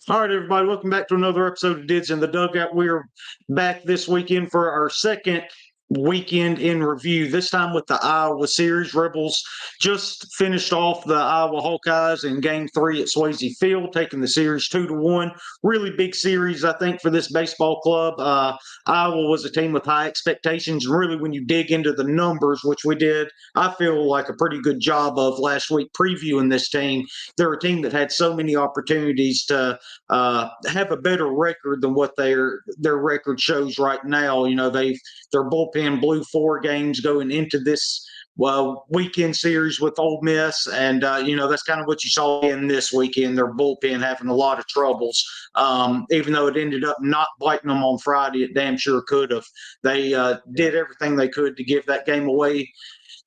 All right, everybody, welcome back to another episode of Dids in the Dugout. We're back this weekend for our second weekend in review, this time with the Iowa series. Rebels just finished off the Iowa Hawkeyes in Game 3 at Swayze Field, taking the series 2-1. Really big series, I think, for this baseball club. Iowa was a team with high expectations. Really, when you dig into the numbers, which we did, I feel like a pretty good job of last week previewing this team. They're a team that had so many opportunities to have a better record than what their record shows right now. You know, their bullpen blew 4 games going into this weekend series with Ole Miss, and that's kind of what you saw in this weekend. Their bullpen having a lot of troubles. Even though it ended up not biting them on Friday, it damn sure could have. They did everything they could to give that game away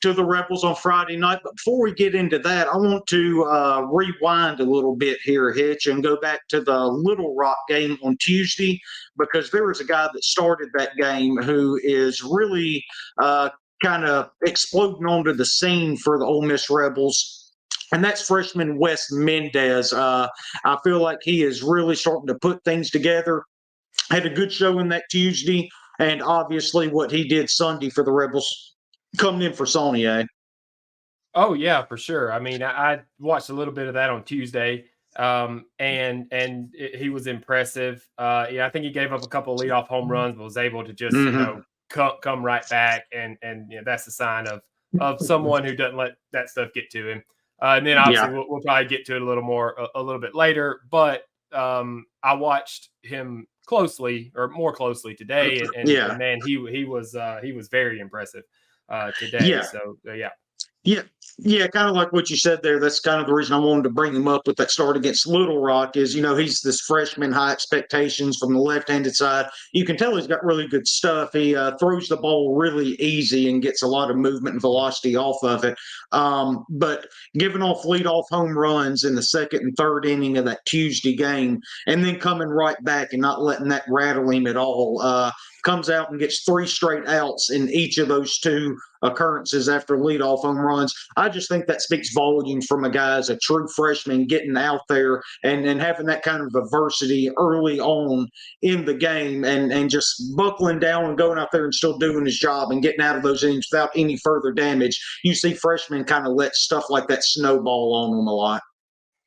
to the Rebels on Friday night. But before we get into that, I want to rewind a little bit here, Hitch, and go back to the Little Rock game on Tuesday, because there was a guy that started that game who is really kind of exploding onto the scene for the Ole Miss Rebels. And that's freshman Wes Mendez. I feel like he is really starting to put things together. Had a good show in that Tuesday, and obviously what he did Sunday for the Rebels coming in for Saunier. Oh yeah, for sure. I mean, I watched a little bit of that on Tuesday, and he was impressive. I think he gave up a couple of leadoff home runs, but was able to just come right back, and that's a sign of someone who doesn't let that stuff get to him. And then obviously we'll probably get to it a little bit later. But I watched him more closely today, and man, he was very impressive today. Yeah. So Yeah, kind of like what you said there. That's kind of the reason I wanted to bring him up with that start against Little Rock is, he's this freshman, high expectations from the left-handed side. You can tell he's got really good stuff. He throws the ball really easy and gets a lot of movement and velocity off of it. But giving off leadoff home runs in the second and third inning of that Tuesday game, and then coming right back and not letting that rattle him at all. Comes out and gets 3 straight outs in each of those 2 occurrences after leadoff home runs. I just think that speaks volumes from a guy as a true freshman getting out there and having that kind of adversity early on in the game and just buckling down and going out there and still doing his job and getting out of those innings without any further damage. You see freshmen kind of let stuff like that snowball on them a lot.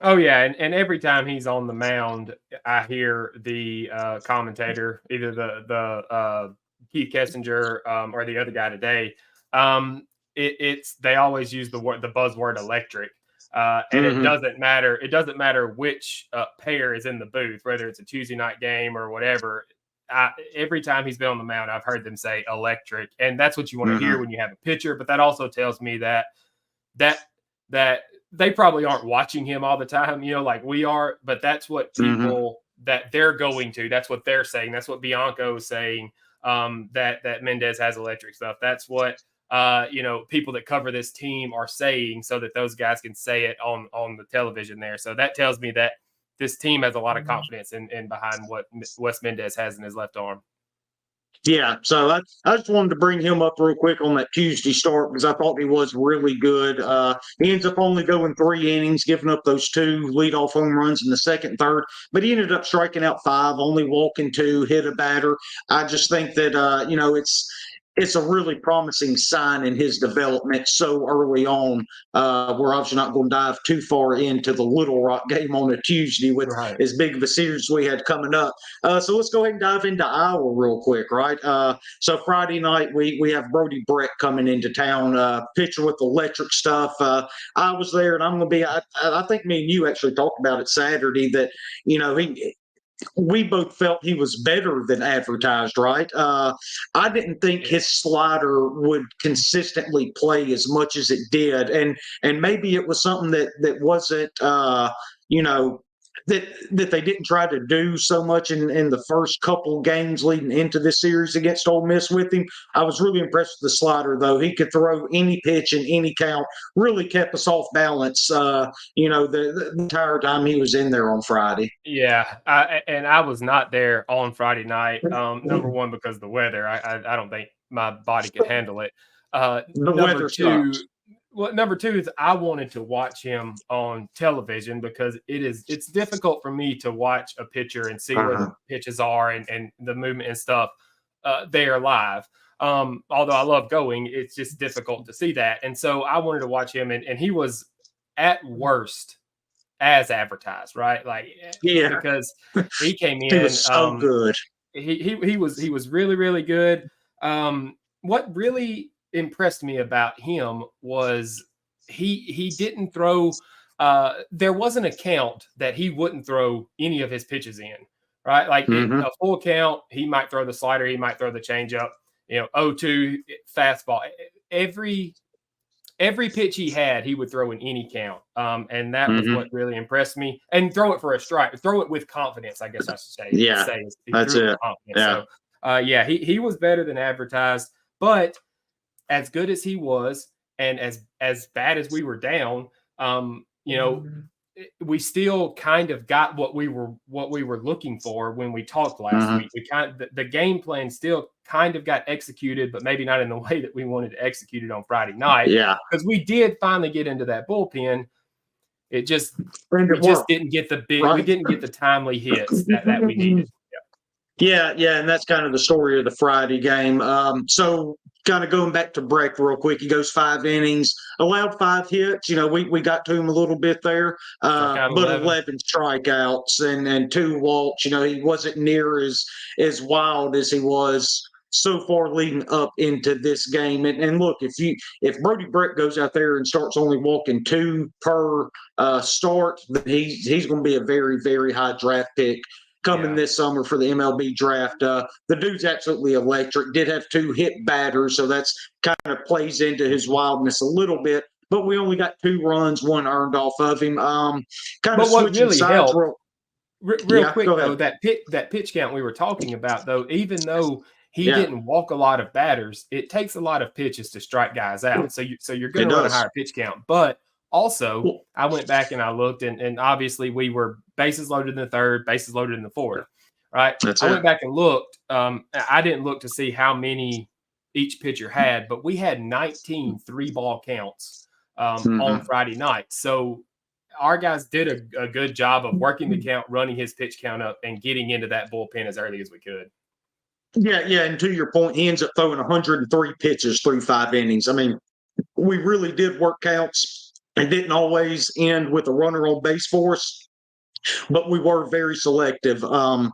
Oh, yeah, and every time he's on the mound, I hear the commentator, either the Keith Kessinger or the other guy today. They always use the buzzword electric, and it doesn't matter. It doesn't matter which pair is in the booth, whether it's a Tuesday night game or whatever. Every time he's been on the mound, I've heard them say electric, and that's what you want to hear when you have a pitcher. But that also tells me that they probably aren't watching him all the time, like we are, but that's what people that they're going to, that's what they're saying. That's what Bianco is saying, that Mendez has electric stuff. That's what, people that cover this team are saying so that those guys can say it on the television there. So that tells me that this team has a lot of confidence in behind what Wes Mendez has in his left arm. Yeah, so I just wanted to bring him up real quick on that Tuesday start because I thought he was really good. He ends up only going 3 innings, giving up those 2 leadoff home runs in the second, third, but he ended up striking out 5, only walking 2, hit a batter. I just think that, it's a really promising sign in his development so early on. We're obviously not going to dive too far into the Little Rock game on a Tuesday with as big of a series we had coming up. So let's go ahead and dive into Iowa real quick, right? So Friday night, we have Brody Brett coming into town, pitcher with electric stuff. I was there, and I'm going to be – I think me and you actually talked about it Saturday that, we both felt he was better than advertised, right? I didn't think his slider would consistently play as much as it did. And maybe it was something that wasn't, that they didn't try to do so much in the first couple games leading into this series against Ole Miss with him. I was really impressed with the slider, though. He could throw any pitch in any count, really kept us off balance, the entire time he was in there on Friday. Yeah, I was not there on Friday night, number one, because of the weather. I don't think my body could handle it. The weather sucks. Well, number two is I wanted to watch him on television because it's difficult for me to watch a pitcher and see where the pitches are and the movement and stuff there live. Although I love going, it's just difficult to see that. And so I wanted to watch him, and he was at worst as advertised, right? Like, because he came in, he was so good. He was really, really good. What really impressed me about him was he didn't throw. There wasn't a count that he wouldn't throw any of his pitches in, right? Like a full count, he might throw the slider, he might throw the changeup. 0-2 fastball. Every pitch he had, he would throw in any count. And that was what really impressed me. And throw it for a strike. Throw it with confidence, I guess I should say. Yeah, that's it. Yeah. So, he was better than advertised. But as good as he was, and as bad as we were down, we still kind of got what we were looking for when we talked last week. We the game plan still kind of got executed, but maybe not in the way that we wanted to execute it on Friday night. Yeah, because we did finally get into that bullpen. We just didn't get the big. Right. We didn't get the timely hits that we needed. Yeah, and that's kind of the story of the Friday game. So kind of going back to Breck real quick, he goes 5 innings, allowed 5 hits. We got to him a little bit there, but 11 strikeouts and 2 walks. He wasn't near as wild as he was so far leading up into this game. And look, if Brody Breck goes out there and starts only walking 2 per start, then he's going to be a very, very high draft pick coming this summer for the MLB draft. The dude's absolutely electric. Did have 2 hit batters, so that's kind of plays into his wildness a little bit. But we only got 2 runs, 1 earned off of him. But what really helped, real quick though, that pitch count we were talking about, though, even though he didn't walk a lot of batters, it takes a lot of pitches to strike guys out. So you're going to run a higher pitch count, but also, I went back and I looked, and obviously we were bases loaded in the 3rd, bases loaded in the 4th, right? I went back and looked. I didn't look to see how many each pitcher had, but we had 19 3-ball counts on Friday night. So our guys did a good job of working the count, running his pitch count up, and getting into that bullpen as early as we could. Yeah, and to your point, he ends up throwing 103 pitches through 5 innings. I mean, we really did work counts. It didn't always end with a runner on base for us, but we were very selective. And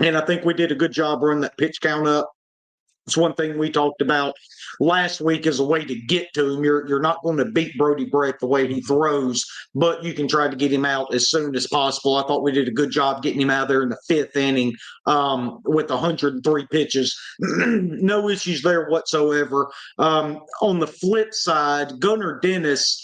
I think we did a good job running that pitch count up. It's one thing we talked about last week as a way to get to him. You're not going to beat Brody Breck the way he throws, but you can try to get him out as soon as possible. I thought we did a good job getting him out of there in the 5th inning with 103 pitches. No issues there whatsoever. On the flip side, Gunnar Dennis,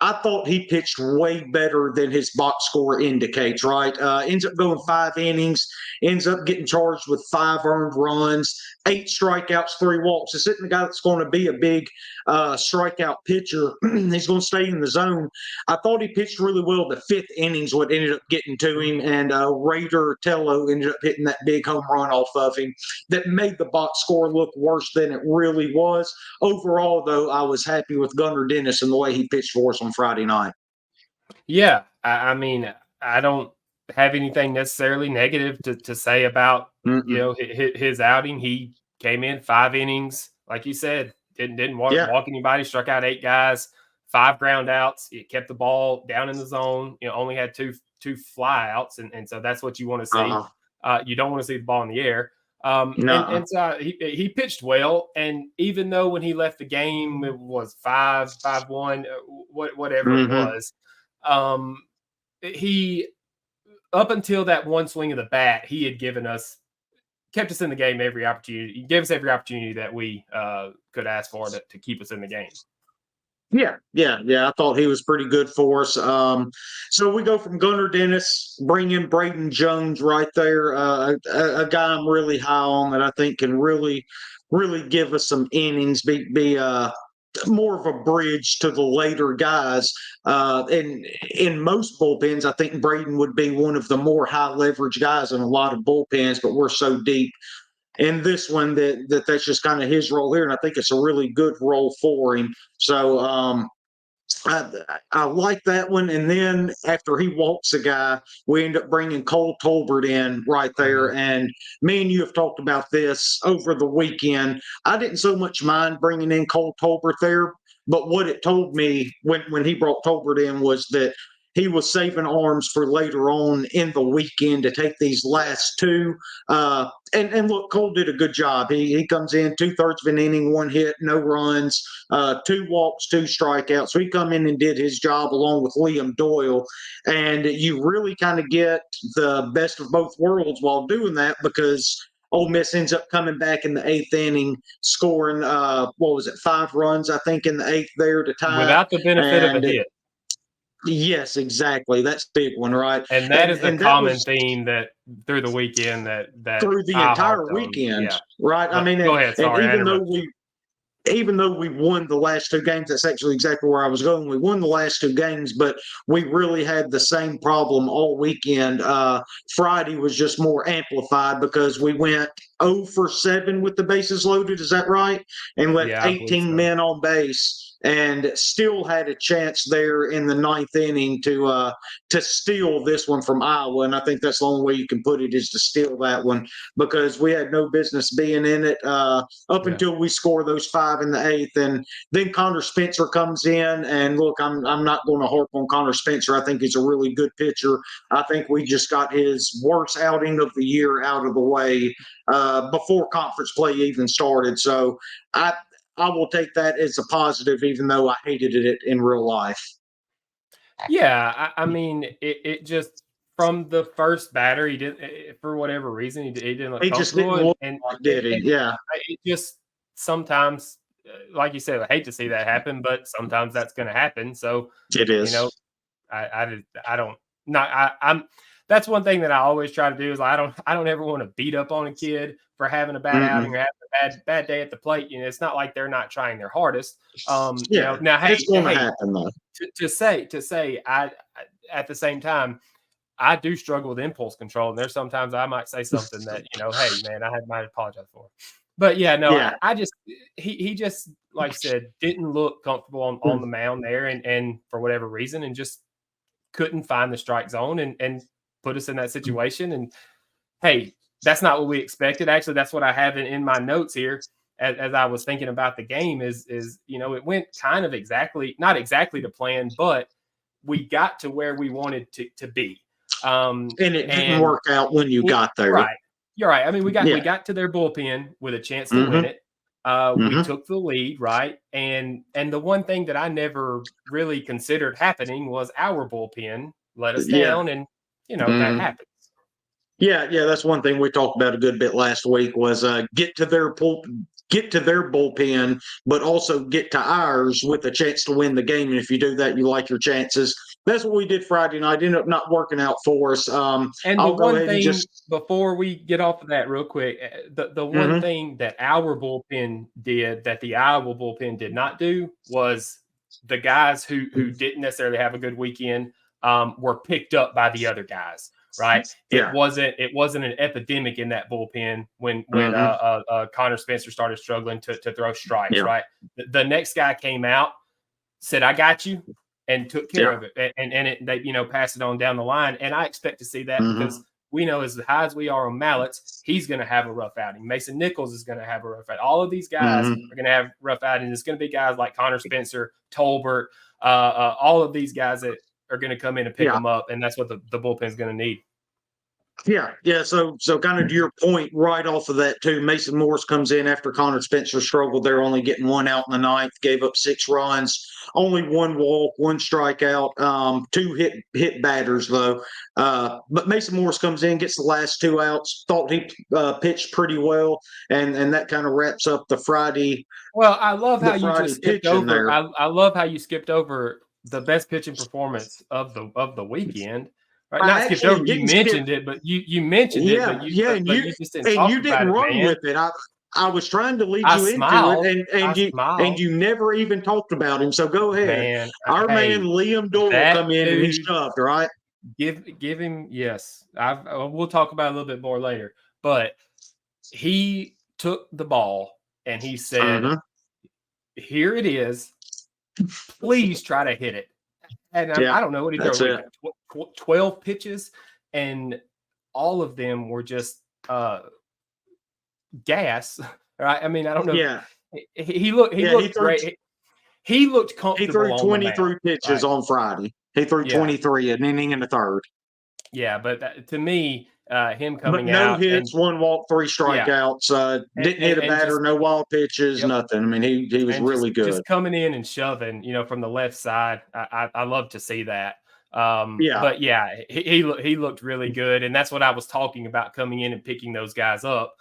I thought he pitched way better than his box score indicates, right? Ends up going 5 innings, ends up getting charged with 5 earned runs, 8 strikeouts, 3 walks. It's sitting the guy that's going to be a big strikeout pitcher. He's going to stay in the zone. I thought he pitched really well. The 5th innings what ended up getting to him, and Raider Tello ended up hitting that big home run off of him that made the box score look worse than it really was. Overall, though, I was happy with Gunnar Dennis and the way he pitched for us on Friday night. Yeah, I mean, I don't have anything necessarily negative to say about his outing. He came in 5 innings, like you said, didn't walk anybody, struck out 8 guys, 5 ground outs. It kept the ball down in the zone. Only had two fly outs, and so that's what you want to see. You don't want to see the ball in the air. And so he pitched well, and even though when he left the game it was 5-1, whatever it was, he up until that one swing of the bat, he had kept us in the game every opportunity. He gave us every opportunity that we could ask for to keep us in the game. Yeah. I thought he was pretty good for us. So we go from Gunnar Dennis, bring in Braden Jones right there, a guy I'm really high on that I think can really, really give us some innings, be more of a bridge to the later guys. And in most bullpens, I think Braden would be one of the more high leverage guys in a lot of bullpens, but we're so deep. in this one that's just kind of his role here, and I think it's a really good role for him. So I like that one. And then after he walks a guy, we end up bringing Cole Tolbert in right there. Mhm. And me and you have talked about this over the weekend. I didn't so much mind bringing in Cole Tolbert there, but what it told me when he brought Tolbert in was that he was saving arms for later on in the weekend to take these last two. And look, Cole did a good job. He comes in 2/3 of an inning, one hit, no runs, 2 walks, 2 strikeouts. So he come in and did his job along with Liam Doyle. And you really kind of get the best of both worlds while doing that, because Ole Miss ends up coming back in the 8th inning, scoring 5 runs, I think, in the 8th there to tie. Without the benefit of a hit. Yes, exactly. That's a big one, right? And that is the and common theme that through the weekend that through the I entire harped on. weekend, Yeah. right? I mean, Go ahead. Sorry, and even though we won the last 2 games, that's actually exactly where I was going. We won the last 2 games, but we really had the same problem all weekend. Friday was just more amplified because we went 0 for 7 with the bases loaded. Is that right? And left Yeah, I believe 18 so. men on base, and still had a chance there in the 9th inning to steal this one from Iowa. And I think that's the only way you can put it, is to steal that one, because we had no business being in it up until we score those 5 in the 8th. And then Connor Spencer comes in, and look, I'm not going to harp on Connor Spencer. I think he's a really good pitcher. I think we just got his worst outing of the year out of the way before conference play even started. So I will take that as a positive, even though I hated it in real life. Yeah, I mean, it just from the first batter, he didn't, for whatever reason, he didn't look comfortable. Just didn't look like, did he? Yeah. It just sometimes, like you said, I hate to see that happen, but sometimes that's going to happen. So it is. That's one thing that I always try to do is I don't ever want to beat up on a kid for having a bad outing or having a bad day at the plate. It's not like they're not trying their hardest. Now, hey, it's going to happen though. To say, I at the same time, I do struggle with impulse control, and there's sometimes I might say something that hey man, I might apologize for. But I just he just, like I said, didn't look comfortable on the mound there, and for whatever reason, and just couldn't find the strike zone and put us in that situation. And hey, that's not what we expected. Actually, that's what I have in my notes here as I was thinking about the game is it went kind of not exactly to plan, but we got to where we wanted to be. And it didn't work out when you got there. Right. You're right. I mean, we got to their bullpen with a chance to win it. We took the lead, right? And the one thing that I never really considered happening was our bullpen let us down, and that happens. Yeah, that's one thing we talked about a good bit last week was get to their bullpen, but also get to ours with a chance to win the game. And if you do that, you like your chances. That's what we did Friday night. Ended up not working out for us. And the one thing, before we get off of that real quick, the one thing that our bullpen did that the Iowa bullpen did not do was the guys who didn't necessarily have a good weekend were picked up by the other guys. Right. It wasn't an epidemic in that bullpen when Connor Spencer started struggling to throw strikes. Yeah. Right. The next guy came out, said, "I got you," and took care of it. And they passed it on down the line. And I expect to see that because we know as high as we are on Mallets, he's going to have a rough outing. Mason Nichols is going to have a rough outing. All of these guys are going to have rough outings. It's going to be guys like Connor Spencer, Tolbert, all of these guys that are going to come in and pick them up, and that's what the bullpen is going to need. Yeah. So kind of to your point, right off of that too, Mason Morris comes in after Connor Spencer struggled. They're only getting 1 out in the 9th, gave up 6 runs, only 1 walk, 1 strikeout, 2 hit batters though. But Mason Morris comes in, gets the last 2 outs. Thought he pitched pretty well, and that kind of wraps up the Friday. Well, I love how you just skipped over. I love how you skipped over the best pitching performance of the weekend. Right? Not skipped over. You mentioned it, but you mentioned it. But you just didn't talk about it, run with it. I was trying to lead you into it, and you never even talked about him. So go ahead. Man, Our man Liam Doyle come in and he shoved, right? Give him, yes. We'll talk about it a little bit more later. But he took the ball and he said, "Here it is. Please try to hit it." And I don't know what he threw. 12 pitches, and all of them were just gas. Right? I mean, I don't know. Yeah. He looked great. He looked comfortable. He threw 23 pitches on Friday. He threw 23, an inning in the third. Yeah, but to me, him coming no out, hits, 1 walk, 3 strikeouts. Didn't hit a batter, no wild pitches, nothing. I mean, he was really good. Just coming in and shoving, from the left side. I love to see that. But yeah, he looked really good, and that's what I was talking about, coming in and picking those guys up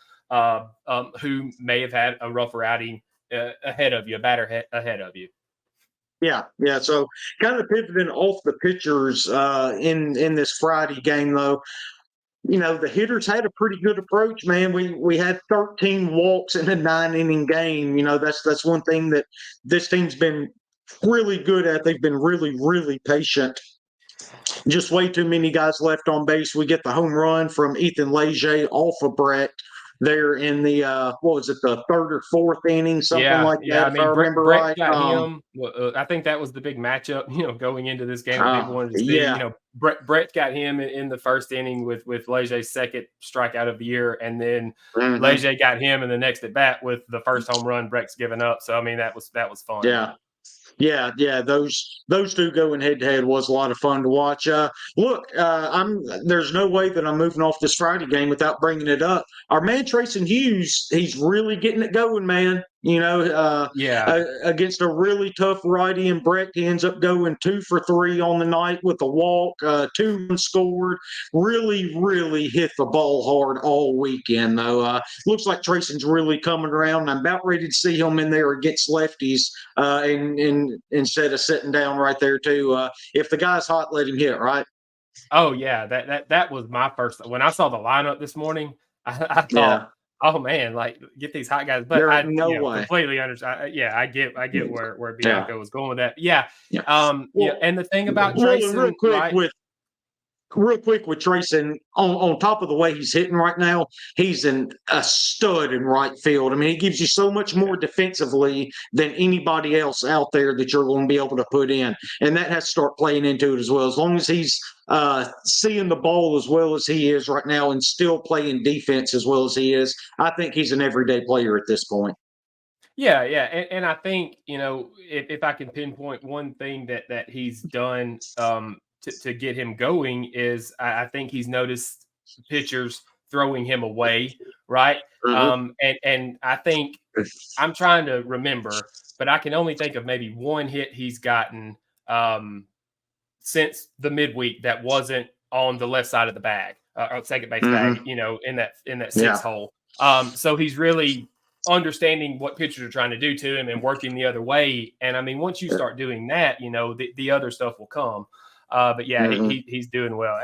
who may have had a rougher outing ahead of you, a batter ahead of you. Yeah. So kind of pivoting off the pitchers in this Friday game, though, the hitters had a pretty good approach, man. We had 13 walks in a 9-inning game. That's one thing that this team's been really good at. They've been really, really patient. Just way too many guys left on base. We get the home run from Ethan Leger off of Brett there in the the 3rd or 4th inning, something like that. I mean, if I remember Brett right. Got him. I think that was the big matchup, going into this game. People wanted to see, Brett got him in the 1st inning with Leger's 2nd strikeout of the year, and then Leger got him in the next at bat with the 1st home run Brett's given up. So I mean, that was fun. Yeah. Those two going head to head was a lot of fun to watch. Look, there's no way that I'm moving off this Friday game without bringing it up. Our man Trayson Hughes, he's really getting it going, man. Against a really tough righty and Brett, he ends up going 2 for 3 on the night with a walk, 2 scored. Really, really hit the ball hard all weekend, though. Looks like Trayson's really coming around. I'm about ready to see him in there against lefties, and instead of sitting down right there too. If the guy's hot, let him hit, right? Oh yeah, that was my first. When I saw the lineup this morning, I thought, oh man, like, get these hot guys. But I completely understand. I get where Bianco was going with that. And the thing about Trayson, real quick with Trayson, on top of the way he's hitting right now, he's a stud in right field. I mean, he gives you so much more defensively than anybody else out there that you're going to be able to put in. And that has to start playing into it as well. As long as he's seeing the ball as well as he is right now and still playing defense as well as he is, I think he's an everyday player at this point. Yeah. And I think, if I can pinpoint one thing that he's done to get him going is I think he's noticed pitchers throwing him away, right? And I think I'm trying to remember, but I can only think of maybe one hit he's gotten since the midweek that wasn't on the left side of the bag, or second base bag, in that 6th hole. So he's really understanding what pitchers are trying to do to him and working the other way. And I mean, once you start doing that, the other stuff will come. But he's doing well.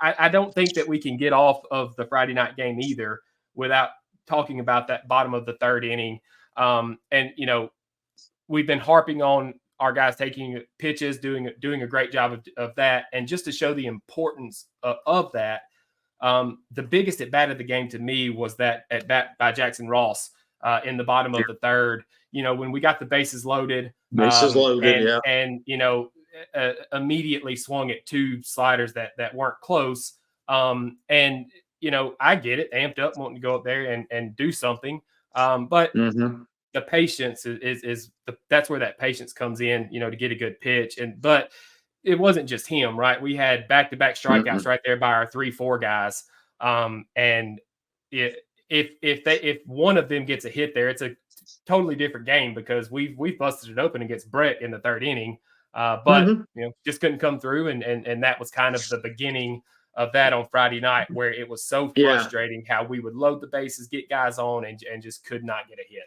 I don't think that we can get off of the Friday night game either without talking about that bottom of the 3rd inning. We've been harping on our guys taking pitches, doing a great job of that. And just to show the importance of that, the biggest at bat of the game to me was that at bat by Jackson Ross in the bottom of the 3rd. When we got the bases loaded, immediately swung at 2 sliders that weren't close. I get it, amped up, wanting to go up there and do something. But the patience is that's where that patience comes in, to get a good pitch. But it wasn't just him, right? We had back-to-back strikeouts right there by our 3-4 guys. If one of them gets a hit there, it's a totally different game because we've busted it open against Brett in the 3rd inning. But just couldn't come through, and that was kind of the beginning of that on Friday night, where it was so frustrating how we would load the bases, get guys on, and just could not get a hit.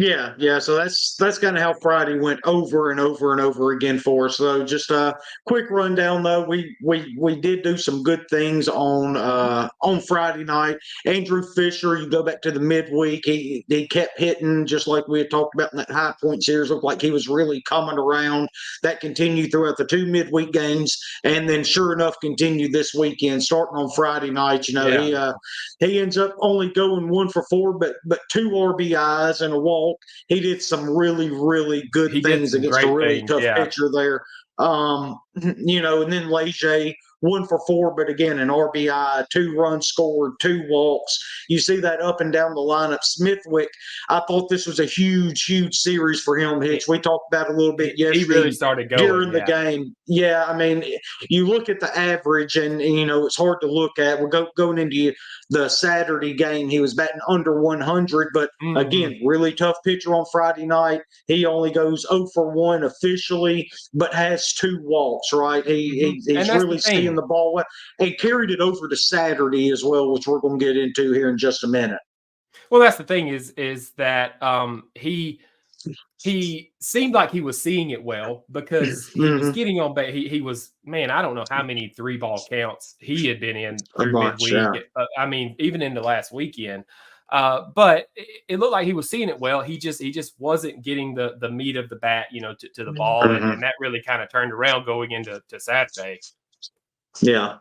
Yeah. So that's kind of how Friday went over and over and over again for us. So just a quick rundown, though. We did do some good things on Friday night. Andrew Fisher, you go back to the midweek, he kept hitting just like we had talked about in that high point series. Looked like he was really coming around. That continued throughout the two midweek games, and then sure enough, continued this weekend, starting on Friday night. He ends up only going 1 for 4, but 2 RBIs and a walk. He did some really, really good He did things some against a great really things, tough yeah. pitcher there. And then Leger 1 for 4, but again, an RBI, 2 runs scored, 2 walks. You see that up and down the lineup. Smithwick, I thought this was a huge, huge series for him, Hitch. We talked about it a little bit yesterday. He really started going during the game. Yeah, I mean, you look at the average, and it's hard to look at. We're going into the Saturday game. He was batting under 100, but again, really tough pitcher on Friday night. He only goes 0 for 1 officially, but has 2 walks, right? He's really seeing the ball well. And carried it over to Saturday as well, which we're going to get into here in just a minute. Well, that's the thing is that he seemed like he was seeing it well, because he was getting on base. He was, man, I don't know how many 3-ball counts he had been in through midweek. Yeah. I mean, even into last weekend. But it looked like he was seeing it well. He just wasn't getting the meat of the bat, to the ball, and that really kind of turned around going into Saturday. Yeah.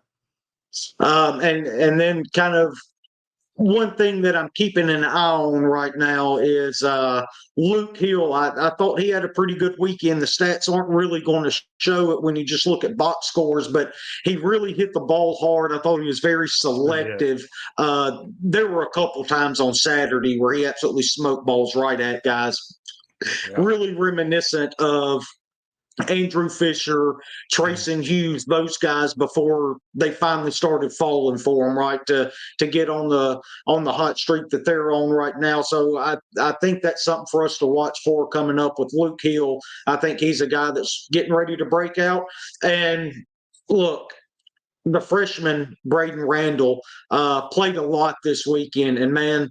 And then kind of one thing that I'm keeping an eye on right now is Luke Hill. I thought he had a pretty good weekend. The stats aren't really going to show it when you just look at box scores, but he really hit the ball hard. I thought he was very selective. There were a couple times on Saturday where he absolutely smoked balls right at guys. Yeah. Really reminiscent of Andrew Fisher, Trayson Hughes, those guys before they finally started falling for him, right, to get on the hot streak that they're on right now. So I think that's something for us to watch for coming up with Luke Hill. I think he's a guy that's getting ready to break out. And look, the freshman Braden Randall played a lot this weekend, and man,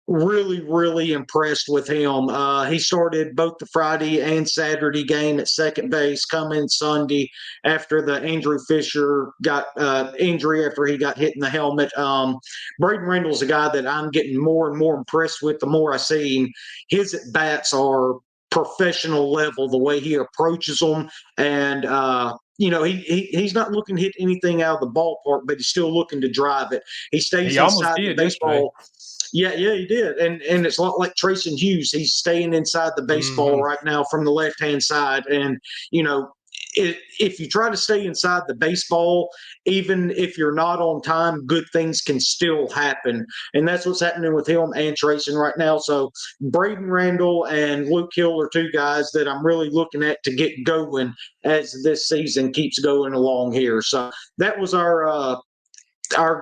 really, really impressed with him. He started both the Friday and Saturday game at second base, come in Sunday after the Andrew Fisher got injury after he got hit in the helmet. Braden Randall's a guy that I'm getting more and more impressed with the more I see him. His at-bats are professional level, the way he approaches them. And, he's not looking to hit anything out of the ballpark, but he's still looking to drive it. He stays inside the baseball. Yeah, he did. And it's a lot like Trayson Hughes. He's staying inside the baseball right now from the left-hand side. And, if you try to stay inside the baseball, even if you're not on time, good things can still happen. And that's what's happening with him and Trayson right now. So Braden Randall and Luke Hill are 2 guys that I'm really looking at to get going as this season keeps going along here. So that was our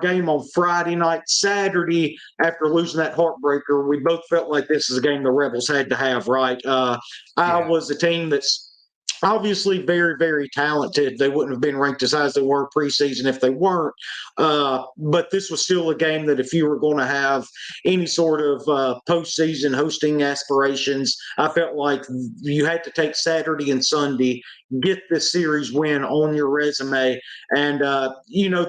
game on Friday night. Saturday, after losing that heartbreaker, we both felt like this is a game the Rebels had to have, right? Iowa's a team that's obviously very, very talented. They wouldn't have been ranked as high as they were preseason if they weren't. But this was still a game that if you were going to have any sort of postseason hosting aspirations, I felt like you had to take Saturday and Sunday, get this series win on your resume. And, the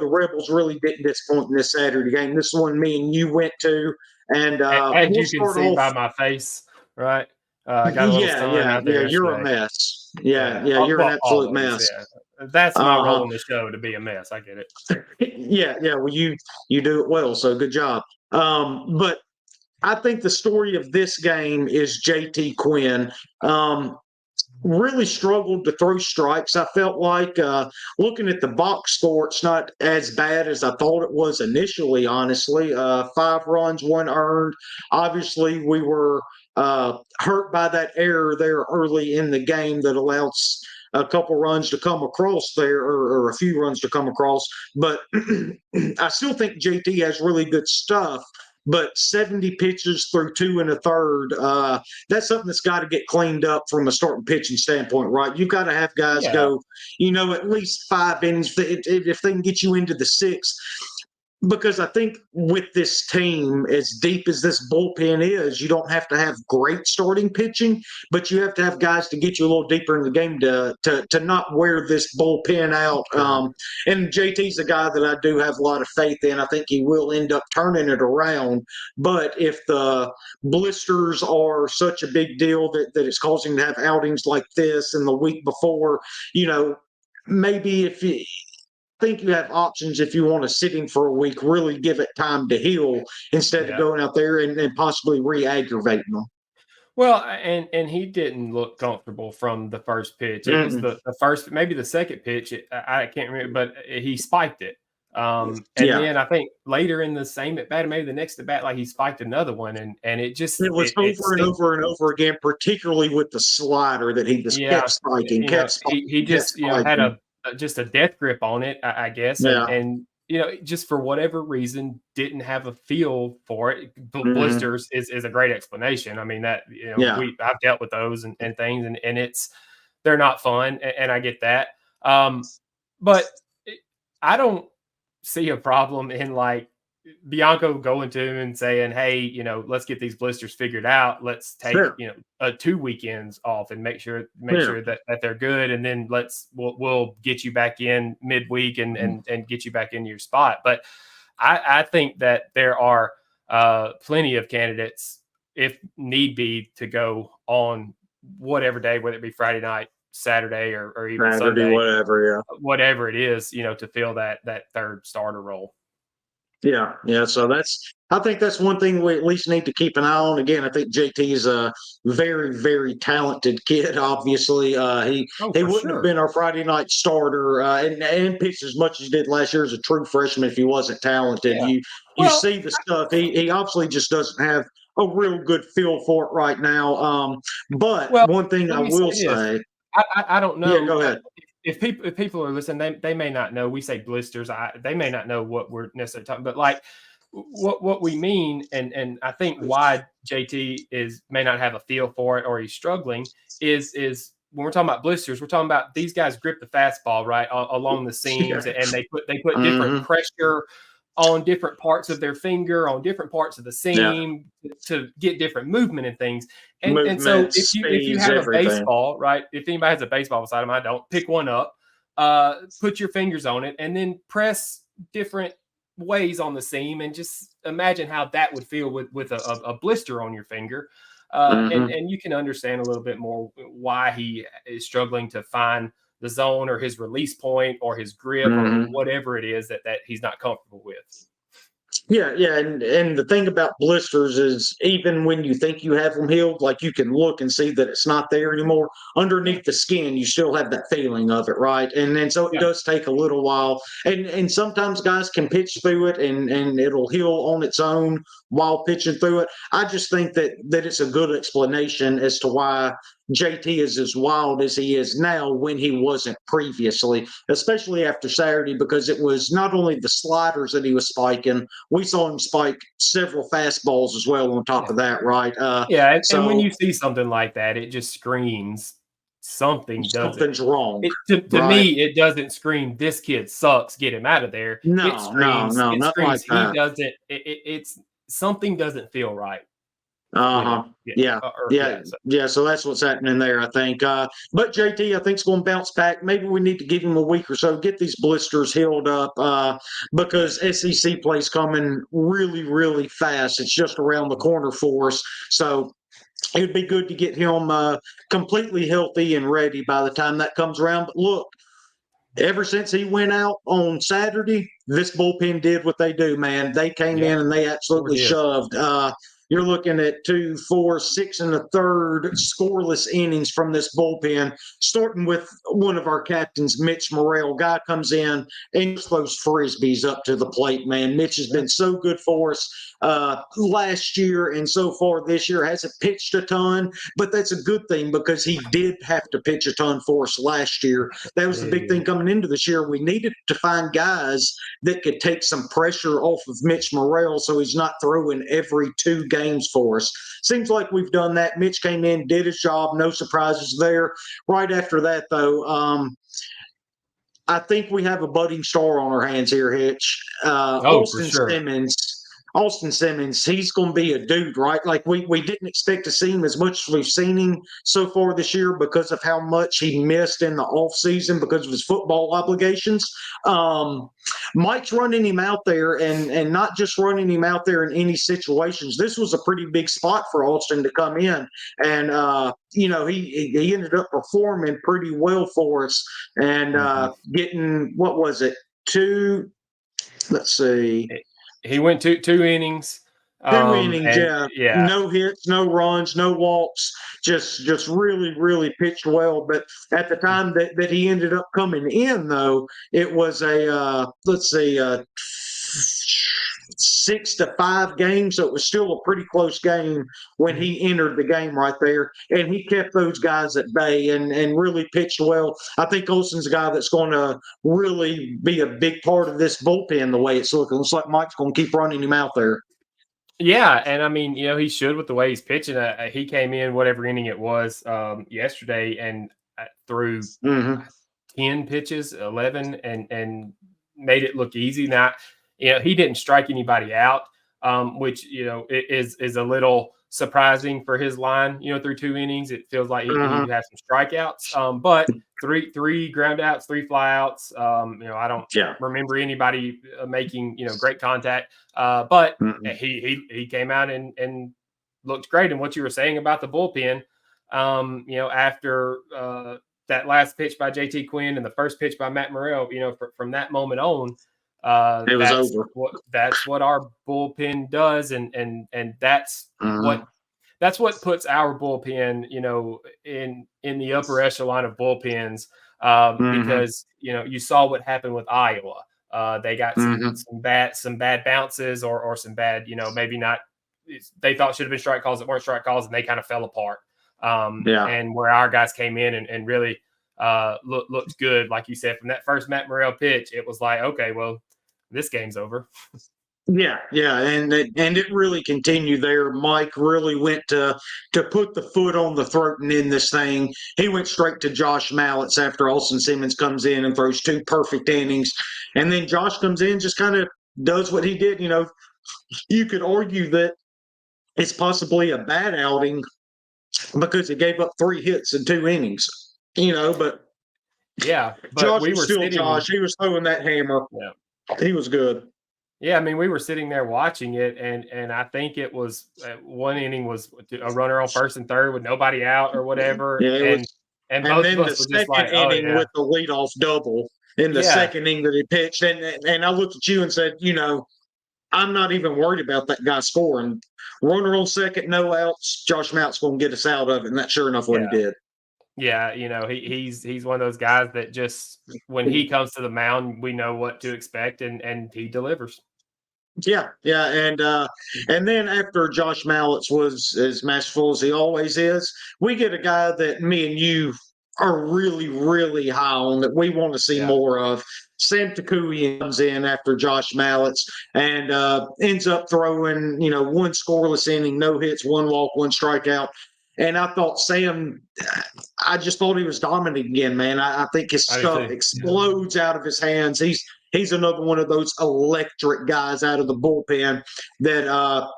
Rebels really didn't disappoint in this Saturday game. This one me and you went to. And as you can see by my face, right? I got a little sun out there. You're a mess. Yeah, you're an absolute mess. Yeah. That's my role in the show, to be a mess. I get it. Yeah. Well, you do it well, so good job. But I think the story of this game is JT Quinn. Really struggled to throw strikes. I felt like looking at the box score, it's not as bad as I thought it was initially, honestly. 5 runs, 1 earned. Obviously, we were hurt by that error there early in the game that allowed a couple runs to come across there, or a few runs to come across. But I still think JT has really good stuff. But 70 pitches through 2 1/3, that's something that's got to get cleaned up from a starting pitching standpoint, right? You've got to have guys go, at least 5 innings. If they can get you into the 6th, Because I think with this team, as deep as this bullpen is, you don't have to have great starting pitching, but you have to have guys to get you a little deeper in the game to not wear this bullpen out. And JT's a guy that I do have a lot of faith in. I think he will end up turning it around. But if the blisters are such a big deal that it's causing to have outings like this and the week before, maybe if you think you have options if you want to sit him for a week, really give it time to heal instead of going out there and possibly re-aggravating them. Well, and he didn't look comfortable from the first pitch. It was the first, maybe the second pitch. I can't remember, but he spiked it. Then I think later in the same at bat, maybe the next at bat, like he spiked another one, and it just it was over and over and over again, particularly with the slider that he just kept spiking. He just had just a death grip on it, I guess, and just for whatever reason, didn't have a feel for it. Blisters is a great explanation. I mean that I've dealt with those and things, and they're not fun, and I get that. But I don't see a problem in like Bianco going to him and saying, "Hey, let's get these blisters figured out. Let's take 2 weekends off and make sure that they're good, and then we'll get you back in midweek and get you back into your spot." But I think that there are plenty of candidates, if need be, to go on whatever day, whether it be Friday night, Saturday, or even Sunday, whatever it is, to fill that third starter role. Yeah. So I think that's one thing we at least need to keep an eye on. Again, I think JT is a very, very talented kid. Obviously, he wouldn't have been our Friday night starter and pitched as much as he did last year as a true freshman if he wasn't talented. Yeah. You see the stuff. He obviously just doesn't have a real good feel for it right now. But one thing I will say, I don't know. Yeah, go ahead. If people are listening, they may not know. We say blisters. They may not know what we're necessarily talking about. Like what we mean, and I think why JT may not have a feel for it or he's struggling is when we're talking about blisters, we're talking about these guys grip the fastball right along the seams, and they put different pressure on different parts of their finger, on different parts of the seam to get different movement and things. And so if you have everything. A baseball, right? If anybody has a baseball beside them, I don't, pick one up, put your fingers on it, and then press different ways on the seam, and just imagine how that would feel with a blister on your finger. And you can understand a little bit more why he is struggling to find the zone or his release point or his grip or whatever it is that he's not comfortable with. Yeah. And the thing about blisters is even when you think you have them healed, like you can look and see that it's not there anymore. Underneath the skin, you still have that feeling of it, right? And then so it does take a little while. And sometimes guys can pitch through it and it'll heal on its own while pitching through it. I just think that it's a good explanation as to why JT is as wild as he is now when he wasn't previously, especially after Saturday, because it was not only the sliders that he was spiking, we saw him spike several fastballs as well on top of that, right? And when you see something like that, it just screams something's wrong. To me, it doesn't scream, this kid sucks, get him out of there. No, it screams, no, it nothing screams, like that. He doesn't, it's something doesn't feel right. So that's what's happening there, I think. But JT, I think, is going to bounce back. Maybe we need to give him a week or so, get these blisters healed up, because SEC plays coming really, really fast. It's just around the corner for us. So it would be good to get him completely healthy and ready by the time that comes around. But look, ever since he went out on Saturday, this bullpen did what they do, man. They came in and they absolutely shoved. You're looking at 2, 4, 6 1/3 scoreless innings from this bullpen, starting with one of our captains, Mitch Morrell. Guy comes in and throws frisbees up to the plate, man. Mitch has been so good for us last year and so far this year. Hasn't pitched a ton, but that's a good thing because he did have to pitch a ton for us last year. That was the big thing coming into this year. We needed to find guys that could take some pressure off of Mitch Morrell so he's not throwing every 2 games for us. Seems like we've done that. Mitch came in, did his job, no surprises there. Right after that, though, I think we have a budding star on our hands here, Hitch. For sure. Austin Simmons, he's going to be a dude, right? Like we didn't expect to see him as much as we've seen him so far this year because of how much he missed in the offseason because of his football obligations. Mike's running him out there and not just running him out there in any situations. This was a pretty big spot for Austin to come in. And, he ended up performing pretty well for us and getting, what was it, let's see. He went two innings. Two innings, yeah. No hits, no runs, no walks. Just really, really pitched well. But at the time that he ended up coming in, though, it was a 6-5 game. So it was still a pretty close game when he entered the game right there. And he kept those guys at bay and really pitched well. I think Olsen's a guy that's going to really be a big part of this bullpen the way it's looking. Looks like Mike's going to keep running him out there. Yeah, and I mean, he should with the way he's pitching. He came in whatever inning it was yesterday and threw 10 pitches, 11, and made it look easy. Now, he didn't strike anybody out, which is a little surprising for his line. Through 2 innings, it feels like he had some strikeouts, but three ground outs, 3 flyouts. I don't remember anybody making great contact, but he came out and looked great. And what you were saying about the bullpen, after that last pitch by JT Quinn and the first pitch by Matt Morrell, from that moment on. It was over. That's what our bullpen does, and that's what puts our bullpen, in the upper echelon of bullpens, because you saw what happened with Iowa. They got some bad bounces or some bad, maybe not. They thought should have been strike calls that weren't strike calls, and they kind of fell apart. And where our guys came in and really looked good, like you said, from that first Matt Morrell pitch, it was like, okay, well, this game's over. Yeah, and it really continued there. Mike really went to put the foot on the throat and end this thing. He went straight to Josh Mallets after Austin Simmons comes in and throws 2 perfect innings. And then Josh comes in, just kind of does what he did. You could argue that it's possibly a bad outing because he gave up 3 hits in 2 innings, but yeah, but Josh was still Josh. He was throwing that hammer. Yeah. He was good. Yeah, I mean, we were sitting there watching it, and I think it was 1 inning was a runner on first and third with nobody out or whatever. Yeah, and both then of us the were just like, inning with the leadoff double in the second inning that he pitched. And I looked at you and said, I'm not even worried about that guy scoring. Runner on second, no outs. Josh Mount's going to get us out of it, and that's sure enough what he did. Yeah, he's one of those guys that just when he comes to the mound, we know what to expect, and he delivers. Yeah, and then after Josh Mallets was as masterful as he always is, we get a guy that me and you are really, really high on that we want to see more of. Sam Takui comes in after Josh Mallets and ends up throwing, 1 scoreless inning, no hits, 1 walk, 1 strikeout. And I thought Sam, I just thought he was dominant again, man. I think his stuff explodes out of his hands. He's another one of those electric guys out of the bullpen that,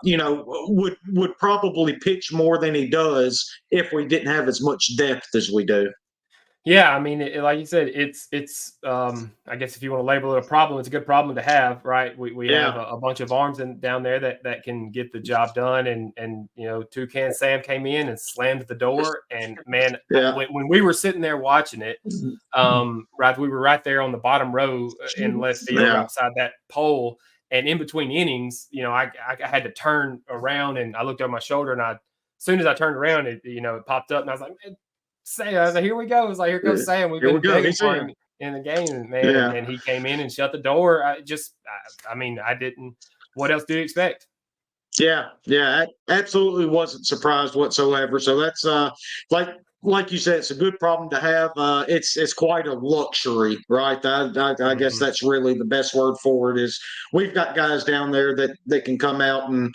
would probably pitch more than he does if we didn't have as much depth as we do. Yeah, I mean, like you said, it's. I guess if you want to label it a problem, it's a good problem to have, right? We have a bunch of arms down there that can get the job done, and Toucan Sam came in and slammed the door, and man, when we were sitting there watching it, we were right there on the bottom row in left field outside that pole, and in between innings, I had to turn around and I looked over my shoulder, and as soon as I turned around, it popped up, and I was like, man, Sam, I was like, here we go. It's like, here goes Sam. We've been begging for him in the game, man. And he came in and shut the door. I didn't. What else do you expect? Yeah, I absolutely wasn't surprised whatsoever. So that's like you said, it's a good problem to have. It's quite a luxury, right? I guess that's really the best word for it. Is we've got guys down there that can come out and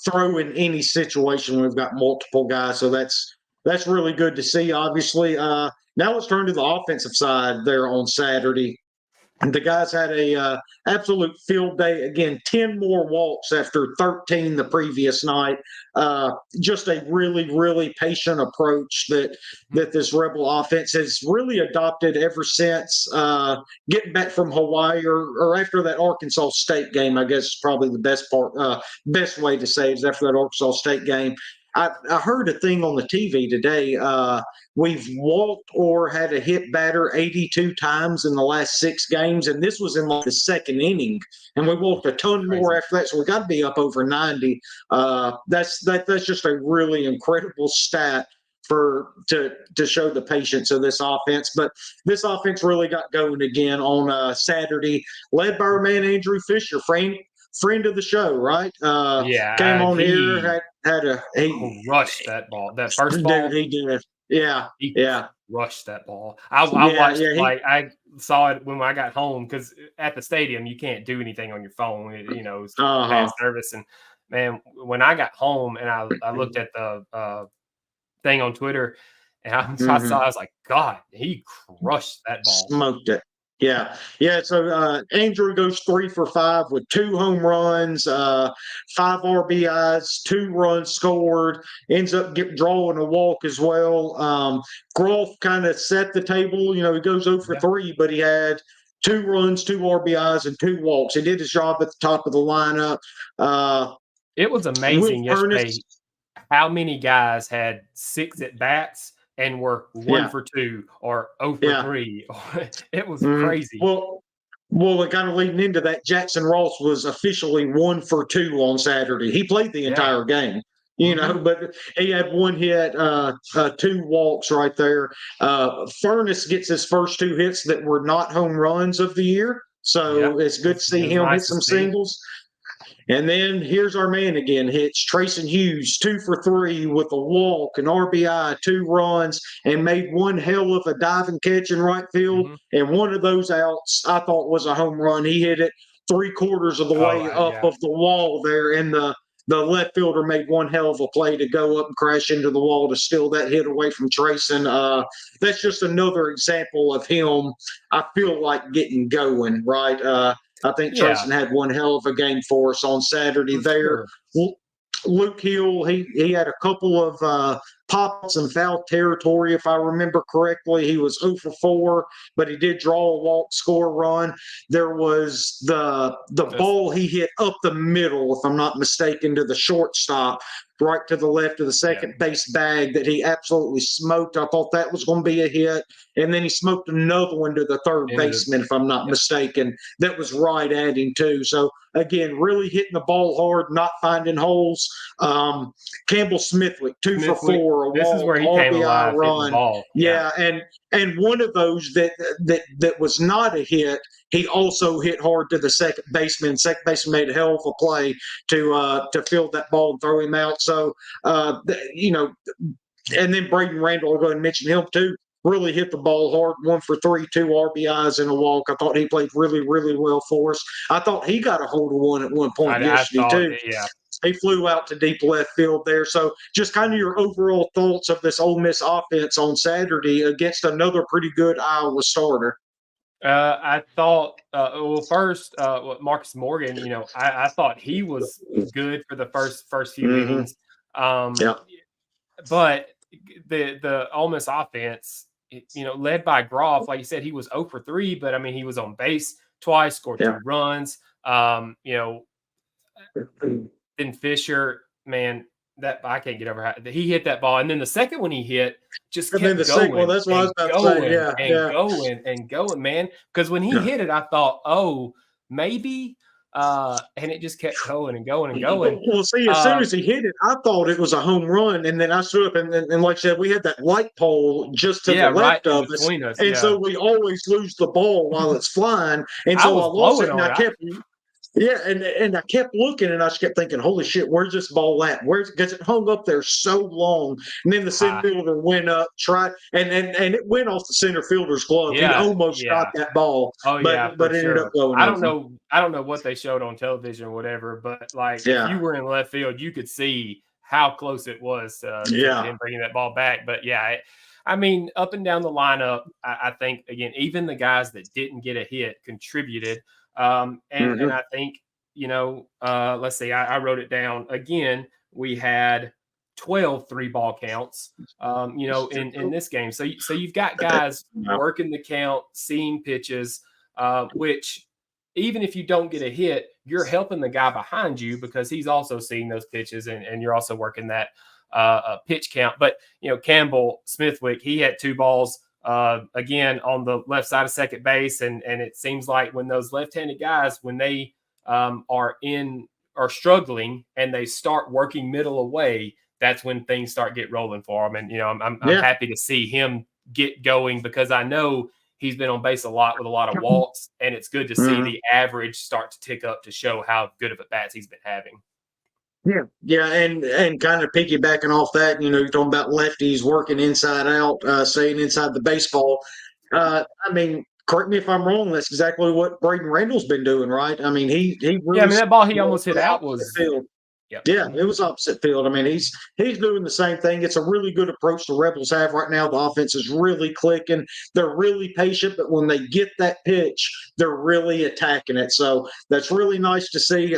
throw in any situation. We've got multiple guys, so that's that's really good to see, obviously. Now let's turn to the offensive side there on Saturday. The guys had a absolute field day. Again, 10 more walks after 13 the previous night. Just a really, really patient approach that this Rebel offense has really adopted ever since getting back from Hawaii or after that Arkansas State game. I guess is probably the best way to say it is after that Arkansas State game. I heard a thing on the TV today. We've walked or had a hit batter 82 times in the last 6 games, and this was in like the second inning. And we walked a ton more after that, so we got to be up over 90. That's just a really incredible stat to show the patience of this offense. But this offense really got going again on Saturday, led by our man Andrew Fisher, friend of the show, right? Came on here, he rushed that ball. That first ball, dude, he did. Yeah, rushed that ball. I watched I saw it when I got home because at the stadium you can't do anything on your phone. It's bad service. And man, when I got home and I looked at the thing on Twitter and I saw, I was like, God, he crushed that ball, smoked it. Yeah. So Andrew goes 3 for 5 with 2 home runs, 5 RBIs, 2 runs scored. Ends up drawing a walk as well. Groff kind of set the table. He goes 0 for 3, but he had 2 runs, 2 RBIs, and 2 walks. He did his job at the top of the lineup. It was amazing yesterday how many guys had 6 at bats and were 1 for 2 or 0 for 3. It was crazy. Well, kind of leading into that, Jackson Ross was officially 1 for 2 on Saturday. He played the entire game, but he had 1 hit, 2 walks right there. Furness gets his first 2 hits that were not home runs of the year. So it's good to see him hit some singles. And then here's our man again, hits Trayson Hughes, 2 for 3 with a walk, an RBI, 2 runs, and made one hell of a diving catch in right field. And one of those outs I thought was a home run. He hit it 3/4 of the way up of the wall there, and the left fielder made one hell of a play to go up and crash into the wall to steal that hit away from Trayson. That's just another example of him, I feel like, getting going, right? I think Trayson had one hell of a game for us on Saturday there. Sure. Luke Hill, he had a couple of pops in foul territory, if I remember correctly. He was 0 for 4, but he did draw a walk, score a run. There was the ball he hit up the middle, if I'm not mistaken, to the shortstop, right to the left of the second base bag that he absolutely smoked. I thought that was going to be a hit. And then he smoked another one to the third baseman, if I'm not mistaken. That was right at him, too. So, again, really hitting the ball hard, not finding holes. Campbell Smithwick, 2 for 4. A this walk, is where he came alive, run. The ball. And one of those that was not a hit, he also hit hard to the second baseman. Second baseman made a hell of a play to field that ball and throw him out. So, and then Braden Randall, I'll go ahead and mention him too. Really hit the ball hard, 1 for 3, 2 RBIs and a walk. I thought he played really, really well for us. I thought he got a hold of one at one point yesterday too. He flew out to deep left field there. So just kind of your overall thoughts of this Ole Miss offense on Saturday against another pretty good Iowa starter. I thought, first, Marcus Morgan, I thought he was good for the first few innings. But the Ole Miss offense, led by Groff, like you said, he was 0 for 3, but I mean, he was on base twice, scored 2 runs. Then Fisher, man, that I can't get over how he hit that ball, and then the second one he hit just kept going. That's what I was about to say. Going, man. Because when he hit it, I thought, oh, maybe. And it just kept going and going and going. Well, see, as soon as he hit it, I thought it was a home run, and then I stood up and like I said, we had that light pole just to the left of us, and so we always lose the ball while it's flying, and so I lost it, and I kept. And I kept looking, and I just kept thinking, holy shit, where's this ball at? Because it hung up there so long. And then the center fielder went up, tried, and it went off the center fielder's glove. He almost got that ball. But it ended up going. I don't know what they showed on television or whatever, but if you were in left field, you could see how close it was to him bringing that ball back. But yeah, I mean, up and down the lineup, I think, again, even the guys that didn't get a hit contributed. And I think, let's see, I wrote it down again. We had 12 3-ball counts, in this game. So you've got guys working the count, seeing pitches, which even if you don't get a hit, you're helping the guy behind you because he's also seeing those pitches and you're also working that pitch count. But, Campbell Smithwick, he had 2 balls again on the left side of second base. And it seems like when those left-handed guys, when they are struggling and they start working middle away, that's when things get rolling for him. And, I'm happy to see him get going because I know he's been on base a lot with a lot of walks, and it's good to see the average start to tick up to show how good of at bats he's been having. Yeah, and kind of piggybacking off that, you're talking about lefties working inside out, staying inside the baseball. I mean, correct me if I'm wrong. That's exactly what Braden Randall's been doing, right? I mean, he really that ball he almost hit out was field. Yeah, it was opposite field. I mean, he's doing the same thing. It's a really good approach the Rebels have right now. The offense is really clicking. They're really patient, but when they get that pitch, they're really attacking it. So that's really nice to see.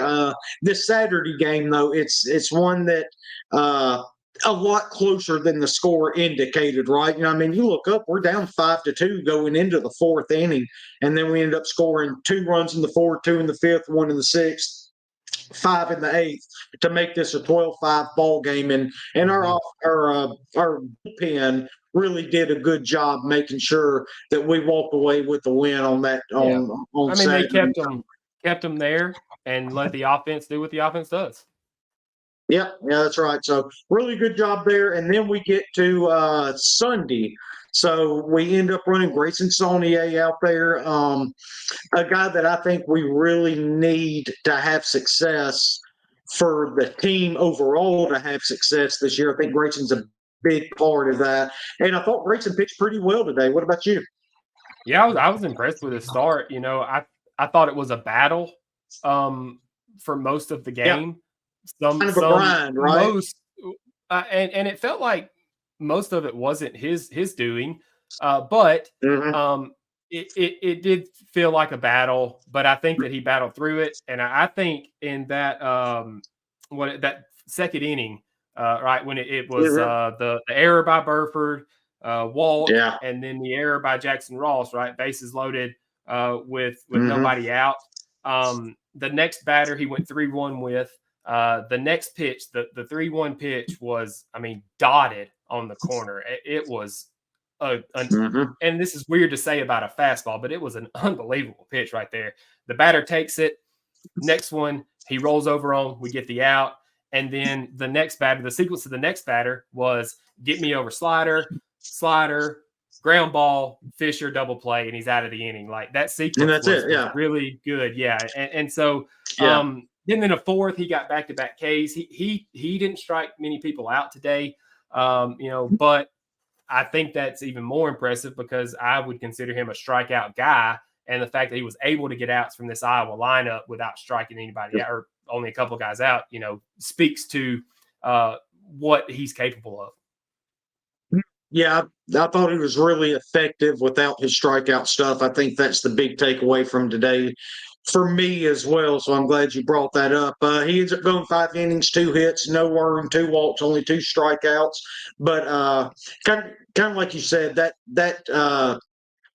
This Saturday game, though, it's one that a lot closer than the score indicated, right? I mean, you look up, we're down 5-2 going into the 4th inning, and then we ended up scoring 2 runs in the 4th, 2 in the 5th, 1 in the 6th. 5 in the 8th to make this a 12-5 ball game, and our bullpen really did a good job making sure that we walked away with the win on that. On Saturday. They kept them there and let the offense do what the offense does. Yeah, that's right. So really good job there, and then we get to Sunday. So we end up running Grayson Saunier out there, a guy that I think we really need to have success for the team overall to have success this year. I think Grayson's a big part of that. And I thought Grayson pitched pretty well today. What about you? Yeah, I was impressed with his start. I thought it was a battle for most of the game. Kind of a grind, right? And it felt like most of it wasn't his doing, but it did feel like a battle. But I think that he battled through it, and I think in that that second inning, right when it was the error by Burford, Walt, and then the error by Jackson Ross, right, bases loaded with nobody out. The next batter he went 3-1 with. The next pitch, the 3-1 pitch was, dotted on the corner. It was, and this is weird to say about a fastball, but it was an unbelievable pitch right there. The batter takes it. Next one, he rolls over on. We get the out. And then the next batter, the sequence of the next batter was get me over slider, ground ball, Fisher double play, and he's out of the inning. Like that sequence was really good. Yeah. And so, then in the 4th, he got back-to-back Ks. He didn't strike many people out today, but I think that's even more impressive because I would consider him a strikeout guy, and the fact that he was able to get outs from this Iowa lineup without striking anybody out, or only a couple of guys out, speaks to what he's capable of. Yeah, I thought he was really effective without his strikeout stuff. I think that's the big takeaway from today for me as well, so I'm glad you brought that up. He ends up going 5 innings, 2 hits, no earned, 2 walks, only 2 strikeouts. But kind of like you said, that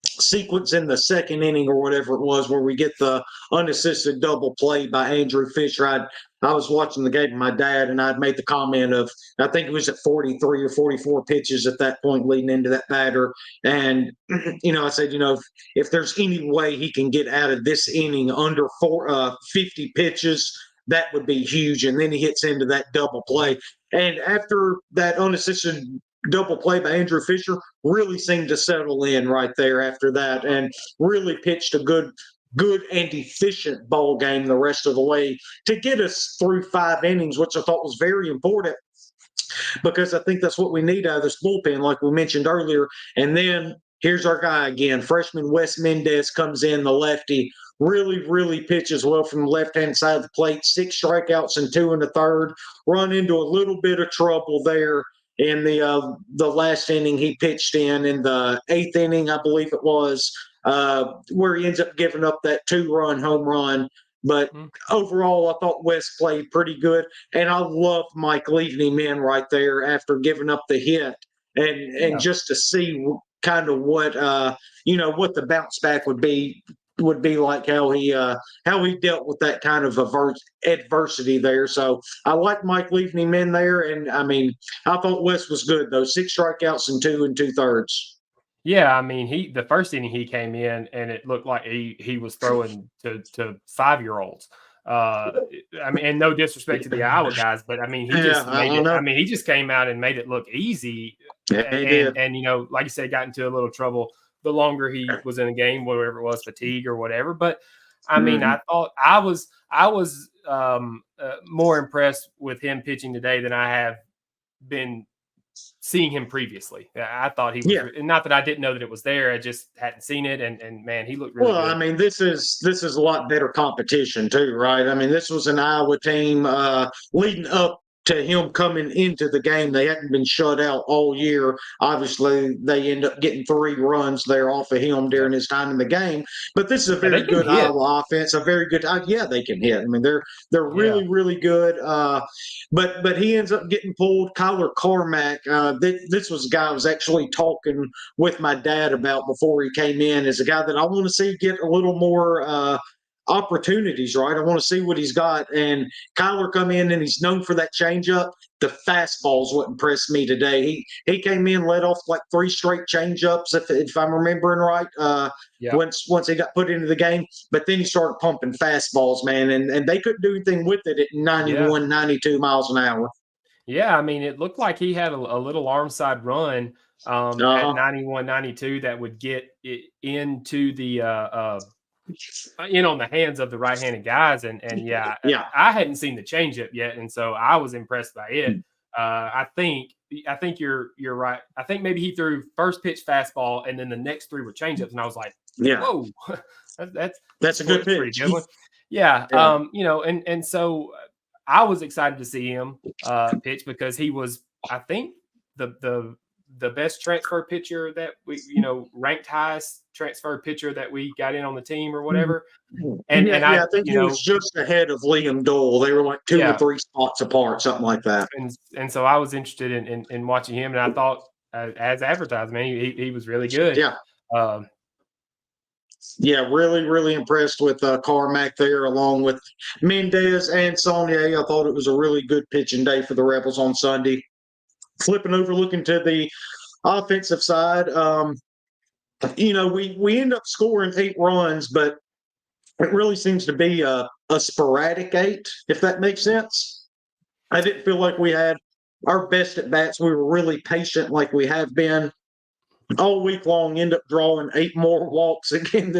sequence in the second inning or whatever it was where we get the unassisted double play by Andrew Fisher. I was watching the game with my dad, and I'd made the comment of, I think it was at 43 or 44 pitches at that point leading into that batter. And, I said, if there's any way he can get out of this inning under 50 pitches, that would be huge. And then he hits into that double play. And after that unassisted double play by Andrew Fisher, really seemed to settle in right there after that and really pitched a good and efficient ball game the rest of the way to get us through 5 innings, which I thought was very important because I think that's what we need out of this bullpen, like we mentioned earlier. And then here's our guy again, freshman Wes Mendez comes in, the lefty, really, really pitches well from the left-hand side of the plate. 6 strikeouts and 2 in the third. Run into a little bit of trouble there in the last inning he pitched in the 8th inning, I Bleav it was, where he ends up giving up that 2-run home run. But overall, I thought West played pretty good, and I love Mike leading him in right there after giving up the hit, and just to see kind of what what the bounce back would be like, how he dealt with that kind of adversity there. So I like Mike leaving him in there, and I mean I thought West was good though. 6 strikeouts and 2 2/3. Yeah, I mean, the first inning he came in and it looked like he was throwing to 5-year-olds. I mean, and no disrespect to the Iowa guys, but I mean, he just made it. I mean, he just came out and made it look easy. And like you said, got into a little trouble the longer he was in the game, whatever it was, fatigue or whatever. But I mean, I thought I was more impressed with him pitching today than I have been seeing him previously. I thought he was, not that I didn't know that it was there. I just hadn't seen it. And man, he looked really good. I mean, this is a lot better competition too, right? I mean, this was an Iowa team leading up to him coming into the game. They hadn't been shut out all year. Obviously, they end up getting 3 runs there off of him during his time in the game. But this is a very good Iowa offense. A very good. They can hit. I mean, they're really, really good. But he ends up getting pulled. Kyler Carmack. This was a guy I was actually talking with my dad about before he came in. Is a guy that I want to see get a little more opportunities, right? I want to see what he's got. And Kyler come in and he's known for that changeup. The fastballs what impressed me today. He came in, led off like 3 straight changeups, if I'm remembering right. Once he got put into the game, but then he started pumping fastballs, man, and they couldn't do anything with it at 91, 92 miles an hour. Yeah, I mean, it looked like he had a little arm side run at 91, 92 that would get it into the on the hands of the right-handed guys, and I hadn't seen the changeup yet, and so I was impressed by it. I think you're right. I think maybe he threw first pitch fastball, and then the next 3 were changeups, and I was like, whoa, that's a good pitch. Pretty good one. Yeah. And so I was excited to see him pitch because he was, I think, the best transfer pitcher that we, ranked highest transfer pitcher that we got in on the team or whatever. And I think he was just ahead of Liam Dole. They were like 2 or 3 spots apart, something like that. And so I was interested in watching him, and I thought, as advertised, man, he was really good. Really, really impressed with Carmack there, along with Mendez and Saunier. I thought it was a really good pitching day for the Rebels on Sunday. Flipping over, looking to the offensive side, we end up scoring 8 runs, but it really seems to be a sporadic 8, if that makes sense. I didn't feel like we had our best at bats. We were really patient, like we have been all week long. End up drawing 8 more walks again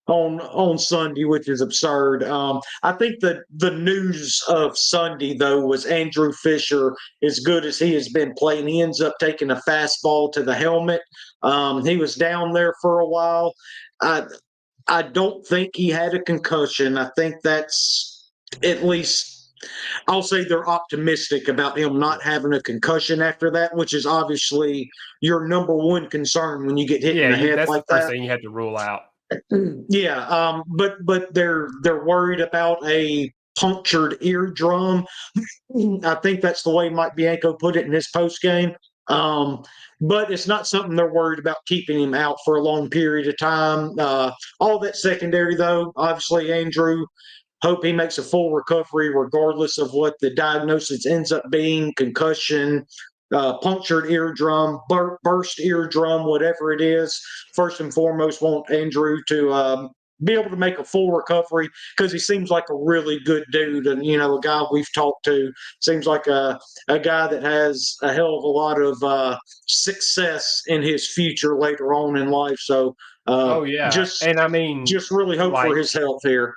on Sunday, which is absurd. I think that the news of Sunday, though, was Andrew Fisher, as good as he has been playing. He ends up taking a fastball to the helmet. He was down there for a while. I don't think he had a concussion. I think that's at least – I'll say they're optimistic about him not having a concussion after that, which is obviously your number one concern when you get hit in the head that's like the first that. thing you had to rule out. But they're worried about a punctured eardrum. I think that's the way Mike Bianco put it in his post game. But it's not something they're worried about keeping him out for a long period of time. All that secondary, though, obviously Andrew, hope he makes a full recovery regardless of what the diagnosis ends up being, concussion, punctured eardrum, burst eardrum, whatever it is. First and foremost, want Andrew to be able to make a full recovery because he seems like a really good dude, and a guy we've talked to. Seems like a guy that has a hell of a lot of success in his future later on in life. So just really hope for his health here.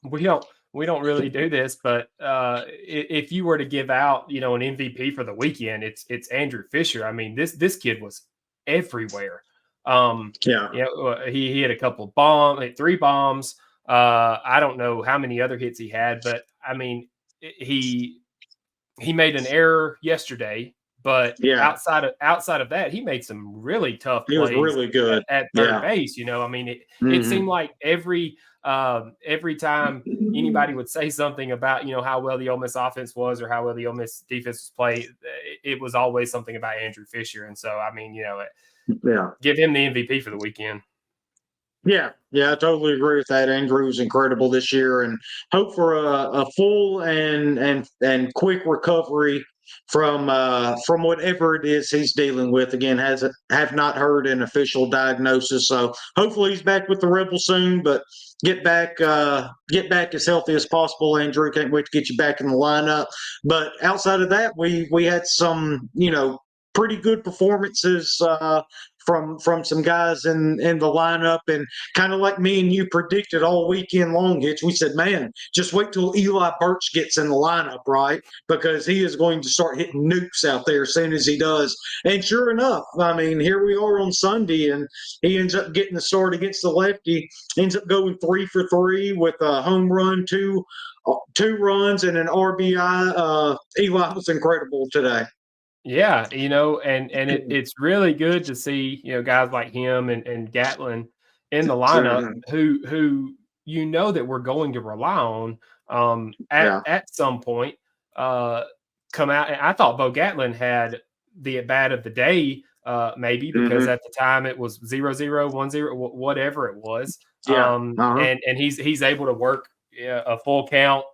We don't really do this, but if you were to give out, an MVP for the weekend, it's Andrew Fisher. I mean, this kid was everywhere. He hit a couple bombs, 3 bombs. I don't know how many other hits he had, but I mean, he made an error yesterday, but Yeah, outside of that, he made some really tough he was plays really good. at third Yeah. base. I mean, it Mhm. seemed like every time anybody would say something about how well the Ole Miss offense was or how well the Ole Miss defense was played, it was always something about Andrew Fisher. And so, I mean, Yeah. give him the MVP for the weekend. Yeah, I totally agree with that. Andrew was incredible this year, and hope for a full and quick recovery from whatever it is he's dealing with. Again, have not heard an official diagnosis, so hopefully he's back with the Rebels soon. But get back as healthy as possible, Andrew. Can't wait to get you back in the lineup. But outside of that, we had some pretty good performances. From some guys in the lineup, and kind of like me and you predicted all weekend long, Hitch. We said, man, just wait till Eli Birch gets in the lineup, right? Because he is going to start hitting nukes out there as soon as he does. And sure enough, I mean, here we are on Sunday, and he ends up getting the start against the lefty. Ends up going 3 for 3 with a home run, two runs, and an RBI. Eli was incredible today. Yeah, and it's really good to see, guys like him and Gatlin in the lineup who that we're going to rely on at some point come out. And I thought Bo Gatlin had the at bat of the day, maybe because at the time it was 0-0, 1-0, whatever it was. And he's able to work a full count,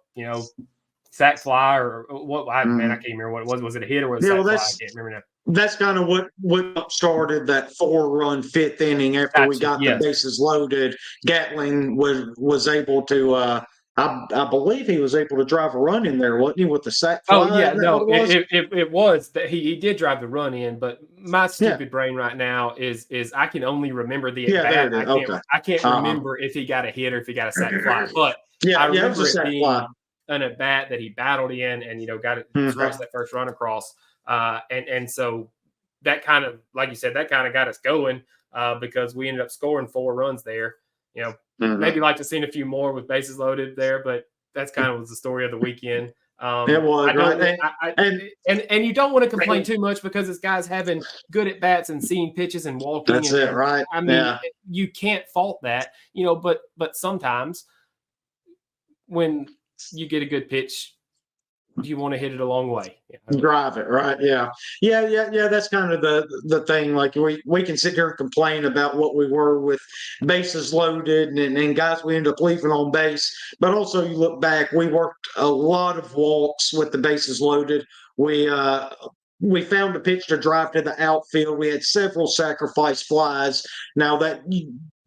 sack fly or what? Man, I can't remember what it was. Was it a hit or was it a sack fly? I can't remember now. That's kind of what started that 4-run fifth inning after we got the bases loaded. Gatling was able to, I Bleav he was able to drive a run in there, wasn't he, with the sack fly? Oh, yeah, no, it was that he did drive the run in, but my stupid brain right now is I can only remember the at bat. I can't remember if he got a hit or if he got a sack fly, but I remember it being an at bat that he battled in and got it scratched that first run across. And so that kind of, like you said, that kind of got us going because we ended up scoring 4 runs there. Maybe like to seen a few more with bases loaded there, but that's kind of was the story of the weekend. It was right. And you don't want to complain too much because this guy's having good at bats and seeing pitches and walking. That's it, right? I mean, you can't fault that, but sometimes when you get a good pitch, you want to hit it a long way. Drive it, right? Yeah. That's kind of the thing. Like we can sit here and complain about what we were with bases loaded and guys we ended up leaving on base. But also you look back, we worked a lot of walks with the bases loaded. We found a pitch to drive to the outfield. We had several sacrifice flies. Now that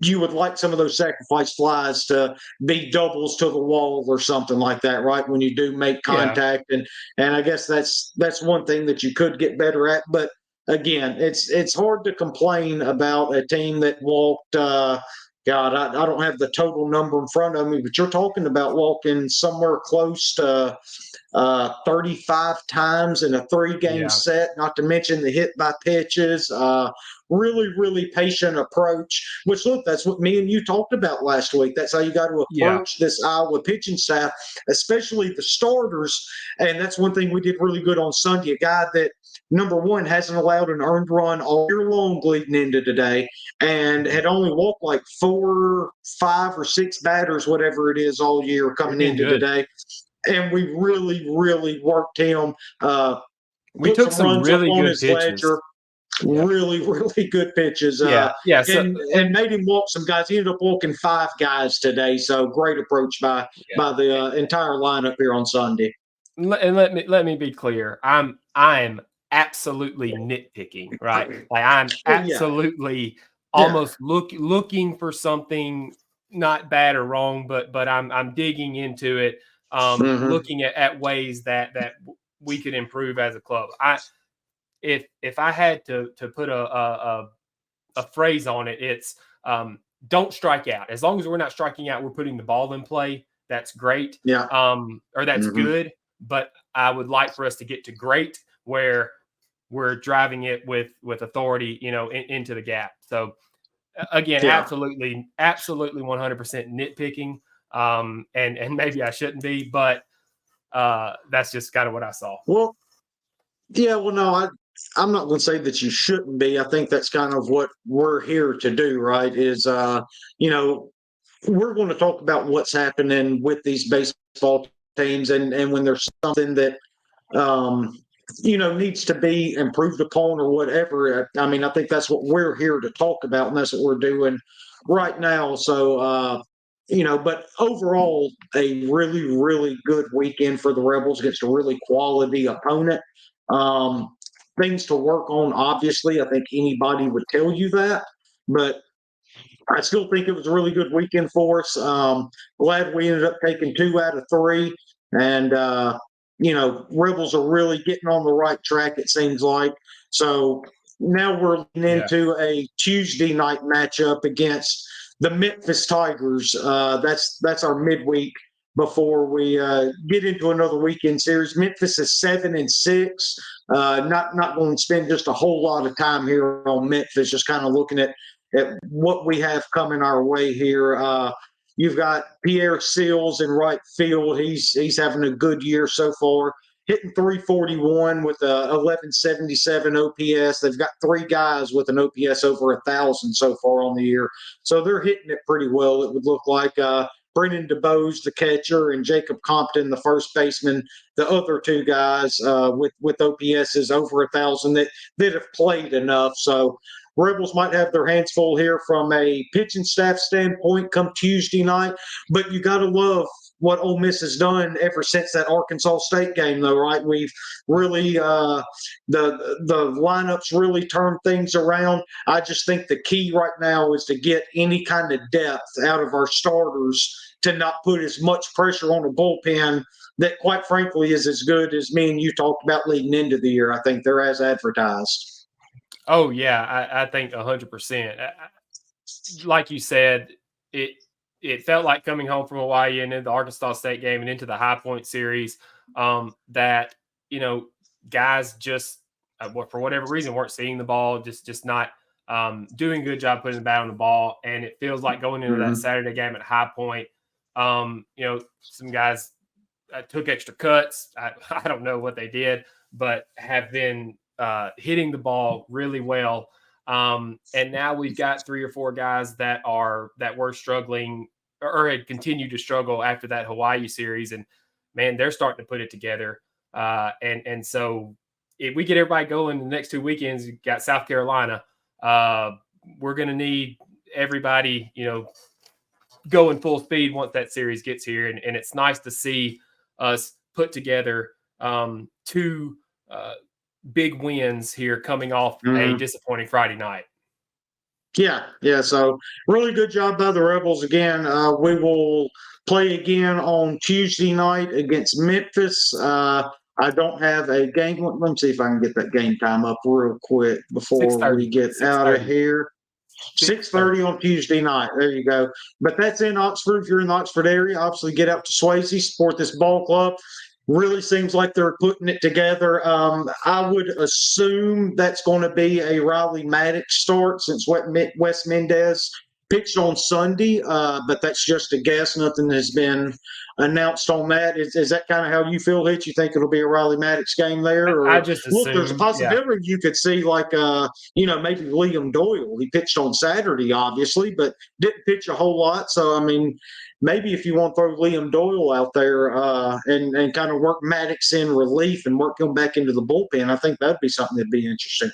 you would like some of those sacrifice flies to be doubles to the wall or something like that, right? When you do make contact. Yeah. And I guess that's one thing that you could get better at. But again, it's hard to complain about a team that walked I don't have the total number in front of me, but you're talking about walking somewhere close to 35 times in a 3-game set, not to mention the hit by pitches. Really, really patient approach, which look, that's what me and you talked about last week. That's how you got to approach this Iowa pitching staff, especially the starters. And that's one thing we did really good on Sunday. A guy that, number one, hasn't allowed an earned run all year long leading into today and had only walked like 4, 5, or 6 batters, whatever it is, all year coming into today. And we really, really worked him. We took some really good pitches. Ledger. Really, really good pitches. And made him walk some guys. He ended up walking 5 guys today. So great approach by the entire lineup here on Sunday. And let me be clear. I'm absolutely nitpicking, right? Like I'm absolutely almost looking for something not bad or wrong, but I'm digging into it, looking at ways that we could improve as a club. If I had to put a phrase on it, it's don't strike out. As long as we're not striking out, we're putting the ball in play. That's great. Yeah. Or that's good. But I would like for us to get to great where we're driving it with authority, into the gap. So again, absolutely 100% nitpicking. And maybe I shouldn't be, but that's just kind of what I saw. Well, yeah, well, no, I'm not going to say that you shouldn't be. I think that's kind of what we're here to do, right? Is, we're going to talk about what's happening with these baseball teams, and when there's something that, needs to be improved upon or whatever. I mean, I think that's what we're here to talk about, and that's what we're doing right now. So, but overall, a really, really good weekend for the Rebels against a really quality opponent. Things to work on, obviously. I think anybody would tell you that, but I still think it was a really good weekend for us. Glad we ended up taking 2 out of 3. And, Rebels are really getting on the right track, it seems like. So now we're into a Tuesday night matchup against the Memphis Tigers. That's our midweek before we get into another weekend series. Memphis is 7-6. Not going to spend just a whole lot of time here on Memphis, just kind of looking at what we have coming our way here. You've got Pierre Seals in right field. He's having a good year so far, hitting .341 with a 1177 OPS. They've got 3 guys with an OPS over 1,000 so far on the year, so they're hitting it pretty well. It would look like Brennan DeBose, the catcher, and Jacob Compton, the first baseman, the other 2 guys with OPSs over 1,000 that have played enough. So Rebels might have their hands full here from a pitching staff standpoint come Tuesday night, but you got to love what Ole Miss has done ever since that Arkansas State game, though, right? We've really the lineups really turned things around. I just think the key right now is to get any kind of depth out of our starters to not put as much pressure on the bullpen that, quite frankly, is as good as me and you talked about leading into the year. I think they're as advertised. Oh, yeah, I think 100%. Like you said, it felt like coming home from Hawaii and into the Arkansas State game and into the High Point series that, guys just, for whatever reason, weren't seeing the ball, just not doing a good job putting the bat on the ball. And it feels like going into that Saturday game at High Point, some guys took extra cuts. I don't know what they did, but have been hitting the ball really well. And now we've got 3 or 4 guys that were struggling or had continued to struggle after that Hawaii series. And man, they're starting to put it together. And so if we get everybody going the next 2 weekends, you got South Carolina, we're going to need everybody, going full speed once that series gets here. And it's nice to see us put together 2 big wins here coming off a disappointing Friday night. Yeah. So really good job by the Rebels again. We will play again on Tuesday night against Memphis. I don't have a game. Let me see if I can get that game time up real quick before we get out of here. 6:30 on Tuesday night. There you go. But that's in Oxford. If you're in the Oxford area, obviously get out to Swayze, support this ball club. Really seems like they're putting it together. I would assume that's going to be a Riley Maddox start since Wes Mendez pitched on Sunday, but that's just a guess. Nothing has been announced on that. Is that kind of how you feel, Hitch? You think it'll be a Riley Maddox game there? Or, I just assume, look, there's a possibility you could see maybe Liam Doyle. He pitched on Saturday, obviously, but didn't pitch a whole lot. So, I mean, maybe if you want to throw Liam Doyle out there and kind of work Maddox in relief and work him back into the bullpen, I think that'd be something that'd be interesting.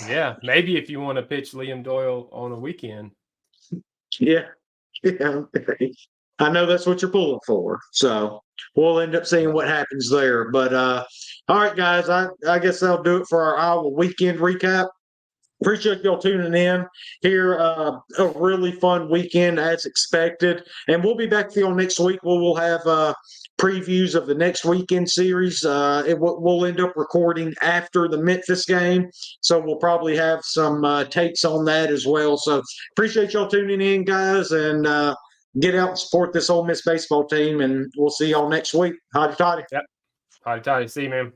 Yeah, maybe if you want to pitch Liam Doyle on a weekend. Yeah. I know that's what you're pulling for. So we'll end up seeing what happens there. But all right, guys, I guess that'll do it for our Iowa weekend recap. Appreciate y'all tuning in here. A really fun weekend as expected. And we'll be back with you on next week where we'll have previews of the next weekend series. We'll end up recording after the Memphis game. So we'll probably have some takes on that as well. So appreciate y'all tuning in, guys, and get out and support this Ole Miss baseball team. And we'll see y'all next week. Hotty toddy. Yep. Hotty toddy. See you, man.